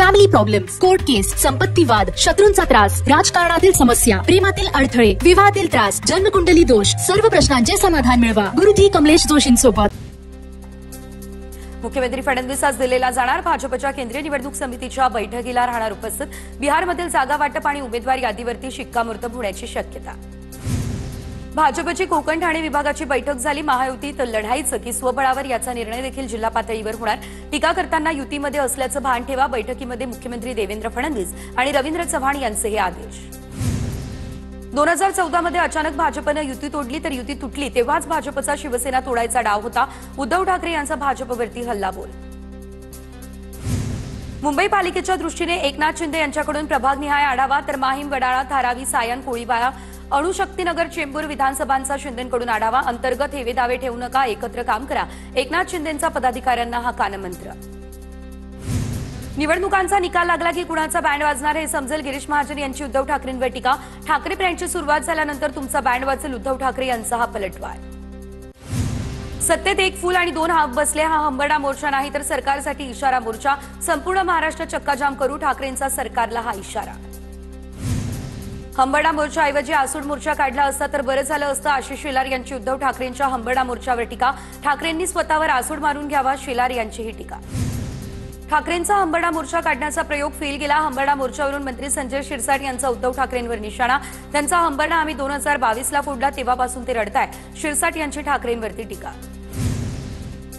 Family problems, court केस, संपत्ती वाद, शत्रूंचा त्रास, राजकारणातील समस्या, प्रेमातील अडथळे, विवाहातील त्रास, जन्मकुंडली दोष, सर्व प्रश्नांचे समाधान मिळवा गुरुजी कमलेश जोशींसोबत। मुख्यमंत्री फडणवीस आज दिल्लीला जाणार। भाजपच्या केंद्रीय निवडणूक समितीच्या बैठकीला राहणार उपस्थित। बिहारमधील जागा वाटप आणि उमेदवार यादीवरती शिक्कामोर्तब होण्याची शक्यता। भाजपची कोकण ठाणे विभागाची बैठक झाली। महायुतीत लढाईचं की स्वबळावर याचा निर्णय देखील जिल्हा पातळीवर होणार। टीका करताना युतीमध्ये असल्याचं भान ठेवा। बैठकीमध्ये मुख्यमंत्री देवेंद्र फडणवीस आणि रवींद्र चव्हाण यांचे हे आदेश। 2014 मध्ये अचानक भाजपने युती तोडली तर युती तुटली तेव्हाच भाजपचा शिवसेना तोडायचा डाव होता। उद्धव ठाकरे यांचा भाजपवरती हल्लाबोल। मुंबई पालिकेच्या दृष्टीने एकनाथ शिंदे यांच्याकडून प्रभागनिहाय आढावा तर माहीम, वडाळा, धारावी, सायन, कोळीवाडा, अणुशक्तीनगर, चेंबूर विधानसभांचा शिंदेंकडून आढावा। अंतर्गत हेवे दावे ठेवू नका, एकत्र काम करा, एकनाथ शिंदेंचा पदाधिकाऱ्यांना हा कानमंत्र। निवडणुकांचा निकाल लागला की कुणाचा बँड वाजणार हे समजेल। गिरीश महाजन यांची उद्धव ठाकरेंवर टीका। ठाकरे ब्रँडची सुरुवात झाल्यानंतर तुमचा बँड वाजेल, उद्धव ठाकरे यांचा हा पलटवार। सत्तेत एक फूल आणि दोन हात बसले, हा हंबरडा मोर्चा नाही तर सरकारसाठी इशारा मोर्चा। संपूर्ण महाराष्ट्र चक्काजाम करू, ठाकरेंचा सरकारला हा इशारा। हंबरडा मोर्चाऐवजी आसूड मोर्चा काढला असता तर बरं झालं असतं, आशिष शेलार यांची उद्धव ठाकरेंच्या हंबरडा मोर्चावर टीका। ठाकरेंनी स्वतःवर आसूड मारून घ्यावा, शेलार यांची ही टीका। ठाकरेंचा हंबरडा मोर्चा काढण्याचा प्रयोग फेल गेला। हंबरडा मोर्चावरून मंत्री संजय शिरसाट यांचा उद्धव ठाकरेंवर निशाणा। त्यांचा हंबरडा आम्ही 2022ला फोडला तेव्हापासून ते रडताय, शिरसाट यांची ठाकरेंवरती टीका।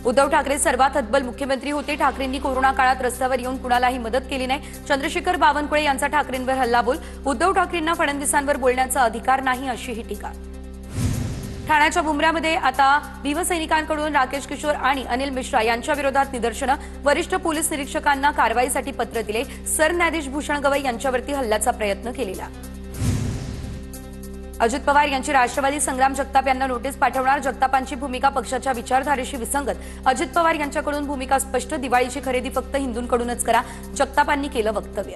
उद्धव ठाकरे सर्वात हतबल मुख्यमंत्री होते। ठाकरेंनी कोरोना काळात रस्त्यावर येऊन कुणालाही मदत केली नाही। चंद्रशेखर बावनकुळे यांचा ठाकरेंवर हल्लाबोल। उद्धव ठाकरेंना फडणवीसांवर बोलण्याचा अधिकार नाही, अशी ही टीका। ठाण्याच्या बुमऱ्यामध्ये आता भीमसैनिकांकडून राकेश किशोर आणि अनिल मिश्रा यांच्या विरोधात निदर्शनं। वरिष्ठ पोलीस निरीक्षकांना कारवाईसाठी पत्र दिले। सरन्यायाधीश भूषण गवई यांच्यावरती हल्ल्याचा प्रयत्न केलेला। अजित पवार यांची राष्ट्रवादी संग्राम जगताप यांना नोटीस पाठवणार। जगतापांची भूमिका पक्षाच्या विचारधारेशी विसंगत। अजित पवार यांच्याकडून भूमिका स्पष्ट, दिवाळीची खरेदी फक्त हिंदूंकडूनच करा, जगतापांनी केलं वक्तव्य।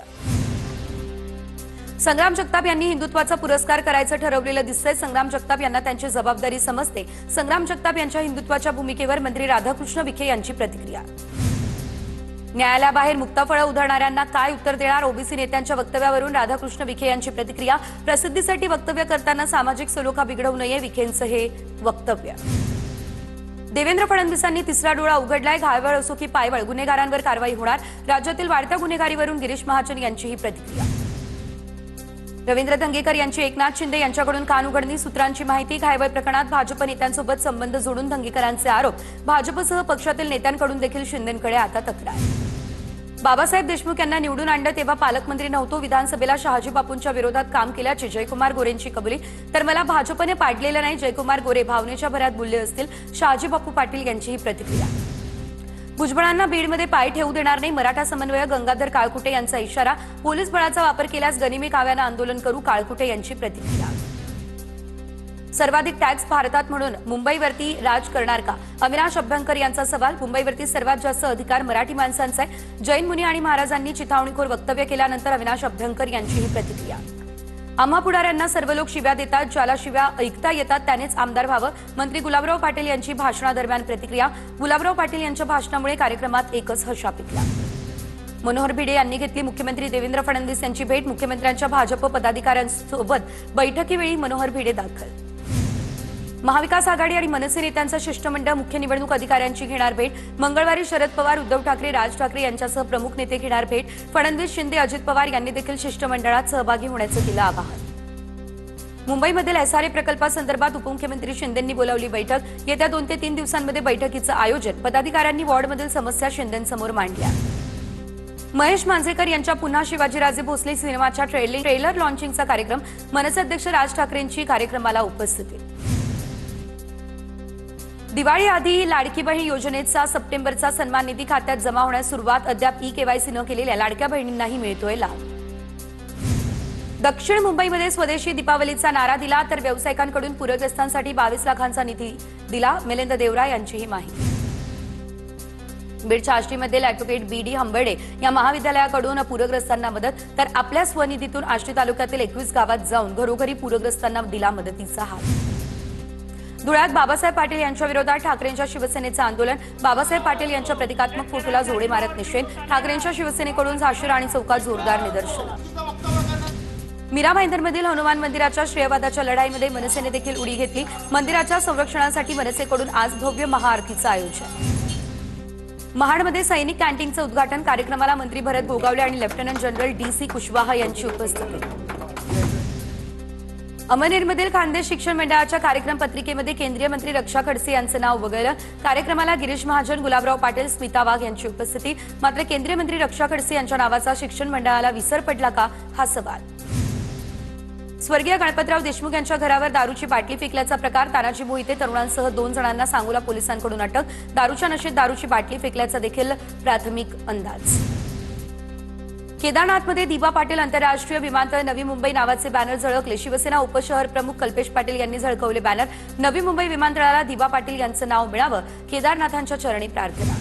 संग्राम जगताप यांनी हिंदुत्वाचा पुरस्कार करायचं ठरवलेलं दिसतंय। संग्राम जगताप यांना त्यांची जबाबदारी समजते। संग्राम जगताप यांच्या हिंदुत्वाच्या भूमिकेवर मंत्री राधाकृष्ण विखे यांची प्रतिक्रिया। न्यायालयाबाहेर मुक्ताफळं उधळणाऱ्यांना काय उत्तर देणार, ओबीसी नेत्यांच्या वक्तव्यावरून राधाकृष्ण विखे यांची प्रतिक्रिया। प्रसिद्धीसाठी वक्तव्य करताना सामाजिक सलोखा बिघडवू नये, विखेंचं हे वक्तव्य। देवेंद्र फडणवीसांनी तिसरा डोळा उघडलाय। घायवळ असो की पायवळ, गुन्हेगारांवर कारवाई होणार। राज्यातील वाढत्या गुन्हेगारीवरून गिरीश महाजन यांची ही प्रतिक्रिया। रवींद्र धंगेकर यांची एकनाथ शिंदे यांच्याकडून कान उघडणी, सूत्रांची माहिती। घायवळ प्रकरणात भाजप नेत्यांसोबत संबंध जोडून धंगेकरांचे आरोप। भाजपसह पक्षातील नेत्यांकडून देखील शिंदेंकडे आता तक्रार। बाबासाहेब देशमुख यांना निवडून आणलं तेव्हा पालकमंत्री नव्हतो। विधानसभेला शहाजी बापूंच्या विरोधात काम केल्याची जयकुमार गोरेंची कबुली। तर मला भाजपने पाडलेलं नाही, जयकुमार गोरे भावनेच्या भरात बोलले असतील, शहाजी बापू पाटील यांची ही प्रतिक्रिया। भुजबळांना बीडमध्ये पाय ठेवू देणार नाही, मराठा समन्वयक गंगाधर काळकुटे यांचा इशारा। पोलीस बळाचा वापर केल्यास गनिमी काव्यानं आंदोलन करू, काळकुटे यांची प्रतिक्रिया। सर्वाधिक टॅक्स भारतात म्हणून मुंबईवरती राज करणार का, अविनाश अभ्यंकर यांचा सवाल। मुंबईवरती सर्वात जास्त अधिकार मराठी माणसांचा आहे। जैन मुनी आणि महाराजांनी चिथावणीखोर वक्तव्य केल्यानंतर अविनाश अभ्यंकर यांची ही प्रतिक्रिया। आम्हा पुढाऱ्यांना सर्व लोक शिव्या देतात, ज्याला शिव्या ऐकता येतात त्यानेच आमदार व्हावं, मंत्री गुलाबराव पाटील यांची भाषणादरम्यान प्रतिक्रिया। गुलाबराव पाटील यांच्या भाषणामुळे कार्यक्रमात एकच हर्षा पिकला। मनोहर भिडे यांनी घेतली मुख्यमंत्री देवेंद्र फडणवीस यांची भेट। मुख्यमंत्र्यांच्या भाजप पदाधिकाऱ्यांसोबत बैठकीवेळी मनोहर भिडे दाखल। महाविकास आघाडी आणि मनसे नेत्यांचं शिष्टमंडळ मुख्य निवडणूक अधिकाऱ्यांची घेणार भेट। मंगळवारी शरद पवार, उद्धव ठाकरे, राज ठाकरे यांच्यासह प्रमुख नेते घेणार भेट। फडणवीस, शिंदे, अजित पवार यांनी देखील शिष्टमंडळात सहभागी होण्याचं केलं आवाहन। मुंबईमधील एसआरए प्रकल्पासंदर्भात उपमुख्यमंत्री शिंदेंनी बोलावली बैठक। येत्या 2 ते 3 दिवसांमध्ये बैठकीचं आयोजन। पदाधिकाऱ्यांनी वॉर्डमधील समस्या शिंदेंसमोर मांडल्या। महेश मांजरेकर यांच्या पुन्हा शिवाजीराजे भोसले सिनेमाच्या ट्रेलर लॉन्चिंगचा कार्यक्रम। मनसे अध्यक्ष राज ठाकरेंची कार्यक्रमाला उपस्थिती। दिवाळी आधी लाडकी बहीण योजनेचा सप्टेंबरचा सन्मान निधी खात्यात जमा होण्यास सुरुवात। अद्याप ई-केवायसी न केलेल्या लाडक्या बहिणींनाही मिळतोय लाभ। दक्षिण मुंबईमध्ये स्वदेशी दीपावलीचा नारा दिला तर व्यावसायिकांकडून पूरग्रस्तांसाठी 22 लाखांचा निधी दिला। मिलिंद देवरा यांची ही माहिती। बीडच्या आष्टीमधील ॲडव्होकेट बी.डी. हंबर्डे या महाविद्यालयाकडून पूरग्रस्तांना मदत तर आपल्या स्वनिधीतून आष्टी तालुक्यातील 21 गावात जाऊन घरोघरी पूरग्रस्तांना दिला मदतीचा हात। धुळ्यात बाबासाहेब पाटील यांच्या विरोधात ठाकरेंच्या शिवसेनेचं आंदोलन. बाबासाहेब पाटील यांच्या प्रतिकात्मक फोटोला जोडे मारत निषेध. ठाकरेंच्या शिवसेनेकडून झाशी राणी चौकात जोरदार निदर्शन. मीरा भाईंदरमधील हनुमान मंदिराच्या श्रेयवादाच्या लढाईमध्ये मनसेने देखील उडी घेतली. मंदिराच्या संरक्षणासाठी मनसेकडून आज भव्य महाआरतीचं आयोजन. महाडमध्ये सैनिक कॅन्टीनचं उद्घाटन. कार्यक्रमाला मंत्री भरत गोगावले आणि लेफ्टनंट जनरल डी.सी. कुशवाहा यांची उपस्थिती. अमळनेरमधील खानदेश शिक्षण मंडळाच्या कार्यक्रम पत्रिकेमध्ये केंद्रीय मंत्री रक्षा खडसे यांचं नाव वगळलं. कार्यक्रमाला गिरीश महाजन, गुलाबराव पाटील, स्मिता वाघ यांची उपस्थिती. मात्र केंद्रीय मंत्री रक्षा खडसे यांच्या नावाचा शिक्षण मंडळाला विसर पडला का, हा सवाल. स्वर्गीय गणपतराव देशमुख यांच्या घरावर दारूची बाटली फेकल्याचा प्रकार. तानाजी मोहिते तरुणांसह 2 जणांना सांगोला पोलिसांकडून अटक. दारूच्या नशेत दारूची बाटली फेकल्याचा देखील प्राथमिक अंदाज. केदारनाथमध्ये दिबा पाटील आंतरराष्ट्रीय विमानतळ नवी मुंबई नावाचे बॅनर झळकले. शिवसेना उपशहर प्रमुख कल्पेश पाटील यांनी झळकवले बॅनर. नवी मुंबई विमानतळाला दिबा पाटील यांचं नाव मिळावं, केदारनाथांच्या चरणी प्रार्थना.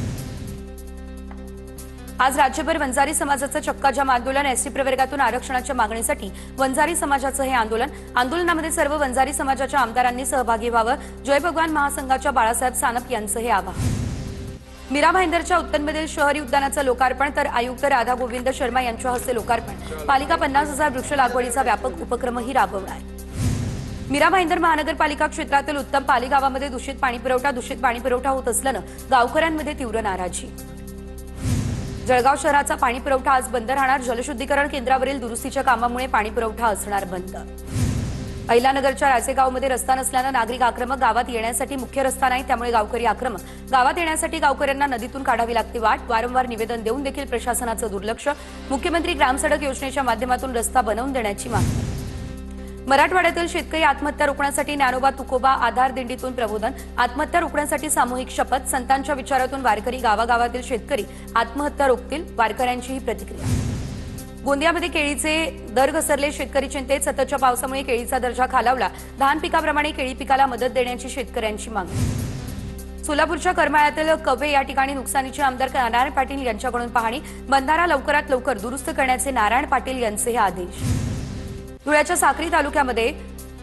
आज राज्यभर वंजारी समाजाचं चक्काजाम आंदोलन. एसटी प्रवर्गातून आरक्षणाच्या मागणीसाठी वंजारी समाजाचं हे आंदोलन. आंदोलनामध्ये सर्व वंजारी समाजाच्या आमदारांनी सहभागी व्हावं. जय भगवान महासंघाच्या बाळासाहेब सानप यांचं हे आवाहन. मीरा भाईंदरच्या उत्तनमधील शहरी उद्यानाचं लोकार्पण तर आयुक्त राधा गोविंद शर्मा यांच्या हस्ते लोकार्पण. पालिका 50,000 वृक्ष लागवडीचा व्यापक उपक्रमही राबवणार. मीरा भाईंदर महानगरपालिका क्षेत्रातील उत्तम पाली गावामध्ये दूषित पाणीपुरवठा होत असल्यानं गावकऱ्यांमध्ये तीव्र नाराजी. जळगाव शहराचा पाणीपुरवठा आज बंद राहणार. जलशुद्धीकरण केंद्रावरील दुरुस्तीच्या कामामुळे पाणीपुरवठा असणार बंद. अहिल्यानगरच्या राजेगावमध्ये रस्ता नसल्यानं नागरिक आक्रमक. गावात येण्यासाठी मुख्य रस्ता नाही, त्यामुळे गावकरी आक्रमक. गावात येण्यासाठी गावकऱ्यांना नदीतून काढावी लागते वाट. वारंवार निवेदन देऊन देखील प्रशासनाचं दुर्लक्ष. मुख्यमंत्री ग्रामसडक योजनेच्या माध्यमातून रस्ता बनवून देण्याची मागणी. मराठवाड्यातील शेतकरी आत्महत्या रोखण्यासाठी ज्ञानोबा तुकोबा आधार दिंडीतून प्रबोधन. आत्महत्या रोखण्यासाठी सामूहिक शपथ. संतांच्या विचारातून वारकरी. गावागावातील शेतकरी आत्महत्या रोखतील, वारकऱ्यांची ही प्रतिक्रिया. गोंदियामध्ये केळीचे दर घसरले. शेतकरी चिंतेत. सततच्या पावसामुळे केळीचा दर्जा खालावला. धान पिकाप्रमाणे केळी पिकाला मदत देण्याची शेतकऱ्यांची मागणी. सोलापूरच्या करमाळ्यातील कवे या ठिकाणी नुकसानीचे आमदार नारायण पाटील यांच्याकडून पाहणी. बंधारा लवकरात लवकर दुरुस्त करण्याचे नारायण पाटील यांचे हे आदेश. धुळ्याच्या साक्री तालुक्यामध्ये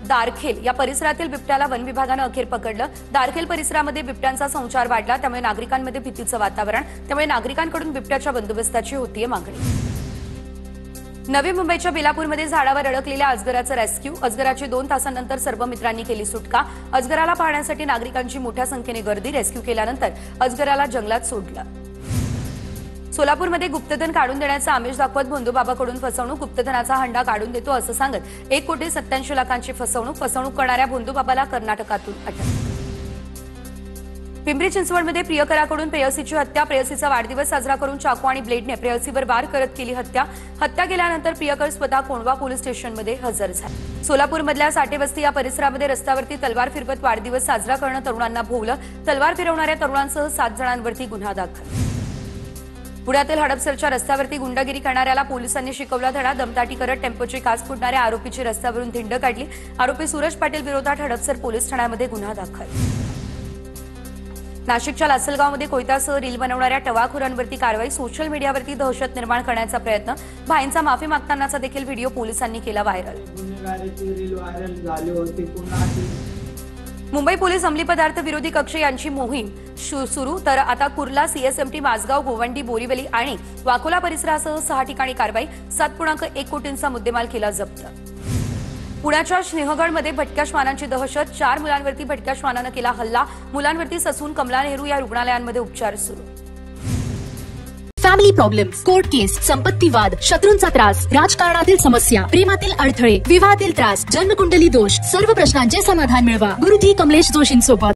दारखेल या परिसरातील बिबट्याला वन विभागानं अखेर पकडलं. दारखेल परिसरामध्ये बिबट्यांचा संचार वाढला, त्यामुळे नागरिकांमध्ये भीतीचं वातावरण. त्यामुळे नागरिकांकडून बिबट्याच्या बंदोबस्ताची होतीये मागणी. नवी मुंबईच्या बेलापूरमध्ये झाडावर अडकलेल्या अजगराचं रेस्क्यू. अजगराची 2 तासांनंतर सर्व मित्रांनी केली सुटका. अजगराला पाहण्यासाठी नागरिकांची मोठ्या संख्येने गर्दी. रेस्क्यू केल्यानंतर अजगराला जंगलात सोडलं. सोलापूरमध्ये गुप्तधन काढून देण्याचा आमिष दाखवत भोंदूबाबाकडून फसवणूक. गुप्तधनाचा हंडा काढून देतो असं सांगत 1,87,00,000 फसवणूक करणाऱ्या भोंदूबाबाला कर्नाटकातून अटक. पिंपरी चिंचवडमध्ये प्रियकराकडून प्रेयसीची हत्या. प्रेयसीचा वाढदिवस साजरा करून चाकू आणि ब्लेडने प्रेयसीवर वार करत केली हत्या. हत्या केल्यानंतर प्रियकर स्वतः कोंढवा पोलीस स्टेशनमध्ये हजर झाले. सोलापूरमधल्या साठेवस्ती या परिसरामध्ये रस्त्यावरती तलवार फिरवत वाढदिवस साजरा करणं तरुणांना भोवलं. तलवार फिरवणाऱ्या तरुणांसह 7 जणांवरती गुन्हा दाखल. पुण्यातील हडपसरच्या रस्त्यावरती गुंडगिरी करणाऱ्याला पोलिसांनी शिकवला धडा. दमदाटी करत टेम्पोची काच फुटणाऱ्या आरोपीची रस्त्यावरून धिंड काढली. आरोपी सूरज पाटील विरोधात हडपसर पोलीस ठाण्यामध्ये गुन्हा दाखल. नाशिकच्या लासलगावमध्ये कोयत्यासह रील बनवणाऱ्या टवाखोरांवरती कारवाई. सोशल मीडियावरती दहशत निर्माण करण्याचा प्रयत्न. भाईंचा माफी मागतानाचा देखील व्हिडिओ पोलिसांनी केला व्हायरल. मुंबई पोलीस अंमली पदार्थ विरोधी कक्ष यांची मोहीम सुरू. तर आता कुर्ला, सीएसएमटी, माझगाव, गोवंडी, बोरीवली आणि वाकोला परिसरासह 6 ठिकाणी कारवाई. 7.1 कोटींचा मुद्देमाल केला जप्त. पुण्याच्या सिंहगडमध्ये भटक्या श्वानांची दहशत. 4 मुलांवरती भटक्या श्वानानं केला हल्ला. मुलांवरती ससून कमला नेहरू या रुग्णालयांमध्ये उपचार सुरू. फॅमिली प्रॉब्लेम्स, कोर्ट केस, संपत्ती वाद, शत्रूंचा त्रास, राजकारणातील समस्या, प्रेमातील अडथळे, विवाहातील त्रास, जन्मकुंडली दोष, सर्व प्रश्नांचे समाधान मिळवा गुरुजी कमलेश जोशींसोबत.